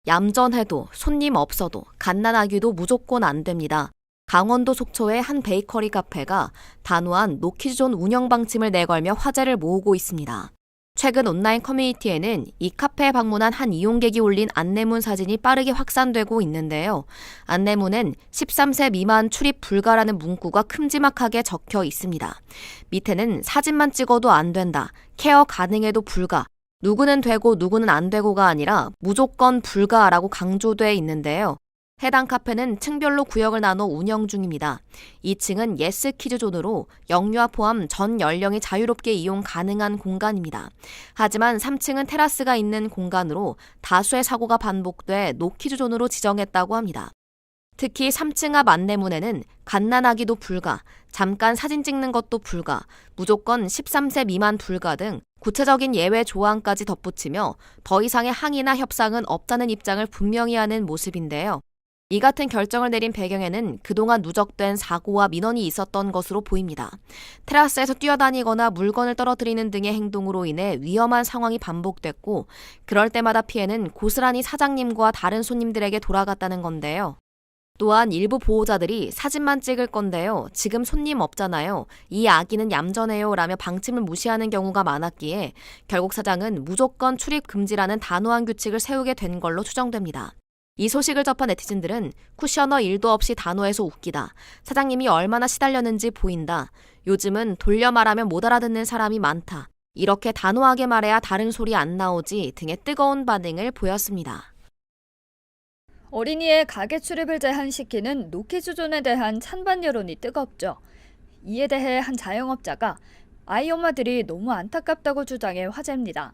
얌전해도 손님 없어도 갓난아기도 무조건 안 됩니다. 강원도 속초의 한 베이커리 카페가 단호한 노키즈존 운영 방침을 내걸며 화제를 모으고 있습니다. 최근 온라인 커뮤니티에는 이 카페에 방문한 한 이용객이 올린 안내문 사진이 빠르게 확산되고 있는데요. 안내문엔 13세 미만 출입 불가라는 문구가 큼지막하게 적혀 있습니다. 밑에는 사진만 찍어도 안 된다, 케어 가능해도 불가, 누구는 되고 누구는 안 되고가 아니라 무조건 불가라고 강조돼 있는데요. 해당 카페는 층별로 구역을 나눠 운영 중입니다. 2층은 예스 키즈존으로 영유아 포함 전 연령이 자유롭게 이용 가능한 공간입니다. 하지만 3층은 테라스가 있는 공간으로 다수의 사고가 반복돼 노키즈존으로 지정했다고 합니다. 특히 3층 앞 안내문에는 갓난아기도 불가, 잠깐 사진 찍는 것도 불가, 무조건 13세 미만 불가 등 구체적인 예외 조항까지 덧붙이며 더 이상의 항의나 협상은 없다는 입장을 분명히 하는 모습인데요. 이 같은 결정을 내린 배경에는 그동안 누적된 사고와 민원이 있었던 것으로 보입니다. 테라스에서 뛰어다니거나 물건을 떨어뜨리는 등의 행동으로 인해 위험한 상황이 반복됐고, 그럴 때마다 피해는 고스란히 사장님과 다른 손님들에게 돌아갔다는 건데요. 또한 일부 보호자들이 사진만 찍을 건데요, 지금 손님 없잖아요, 이 아기는 얌전해요 라며 방침을 무시하는 경우가 많았기에 결국 사장은 무조건 출입 금지라는 단호한 규칙을 세우게 된 걸로 추정됩니다. 이 소식을 접한 네티즌들은 쿠셔너 일도 없이 단호해서 웃기다, 사장님이 얼마나 시달렸는지 보인다, 요즘은 돌려 말하면 못 알아듣는 사람이 많다, 이렇게 단호하게 말해야 다른 소리 안 나오지 등의 뜨거운 반응을 보였습니다. 어린이의 가게 출입을 제한시키는 노키즈존에 대한 찬반 여론이 뜨겁죠. 이에 대해 한 자영업자가 아이 엄마들이 너무 안타깝다고 주장해 화제입니다.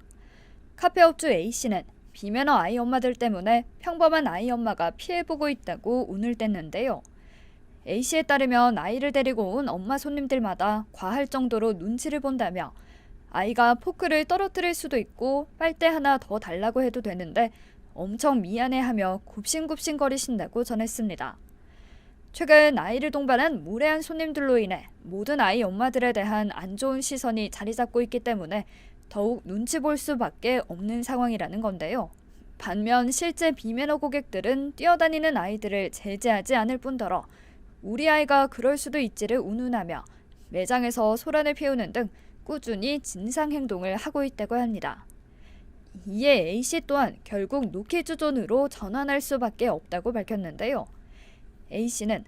카페업주 A씨는 비매너 아이 엄마들 때문에 평범한 아이 엄마가 피해보고 있다고 운을 뗐는데요. A씨에 따르면 아이를 데리고 온 엄마 손님들마다 과할 정도로 눈치를 본다며 아이가 포크를 떨어뜨릴 수도 있고 빨대 하나 더 달라고 해도 되는데 엄청 미안해하며 굽신굽신거리신다고 전했습니다. 최근 아이를 동반한 무례한 손님들로 인해 모든 아이 엄마들에 대한 안 좋은 시선이 자리 잡고 있기 때문에 더욱 눈치 볼 수밖에 없는 상황이라는 건데요. 반면 실제 비매너 고객들은 뛰어다니는 아이들을 제재하지 않을 뿐더러 우리 아이가 그럴 수도 있지를 운운하며 매장에서 소란을 피우는 등 꾸준히 진상 행동을 하고 있다고 합니다. 이에 A씨 또한 결국 노키즈존으로 전환할 수밖에 없다고 밝혔는데요. A씨는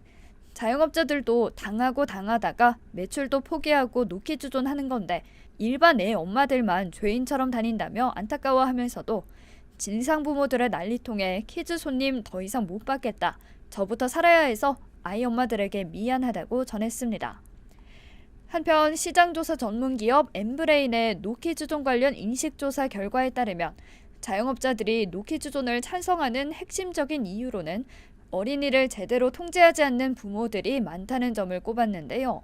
자영업자들도 당하고 당하다가 매출도 포기하고 노키즈존 하는 건데 일반 애 엄마들만 죄인처럼 다닌다며 안타까워하면서도 진상 부모들의 난리통에 키즈 손님 더 이상 못 받겠다, 저부터 살아야 해서 아이 엄마들에게 미안하다고 전했습니다. 한편 시장조사 전문기업 엠브레인의 노키즈존 관련 인식조사 결과에 따르면 자영업자들이 노키즈존을 찬성하는 핵심적인 이유로는 어린이를 제대로 통제하지 않는 부모들이 많다는 점을 꼽았는데요.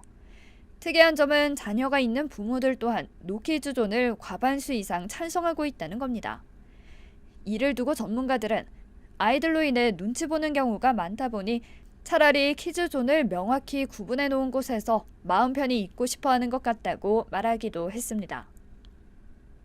특이한 점은 자녀가 있는 부모들 또한 노키즈존을 과반수 이상 찬성하고 있다는 겁니다. 이를 두고 전문가들은 아이들로 인해 눈치 보는 경우가 많다 보니 차라리 키즈존을 명확히 구분해 놓은 곳에서 마음 편히 있고 싶어 하는 것 같다고 말하기도 했습니다.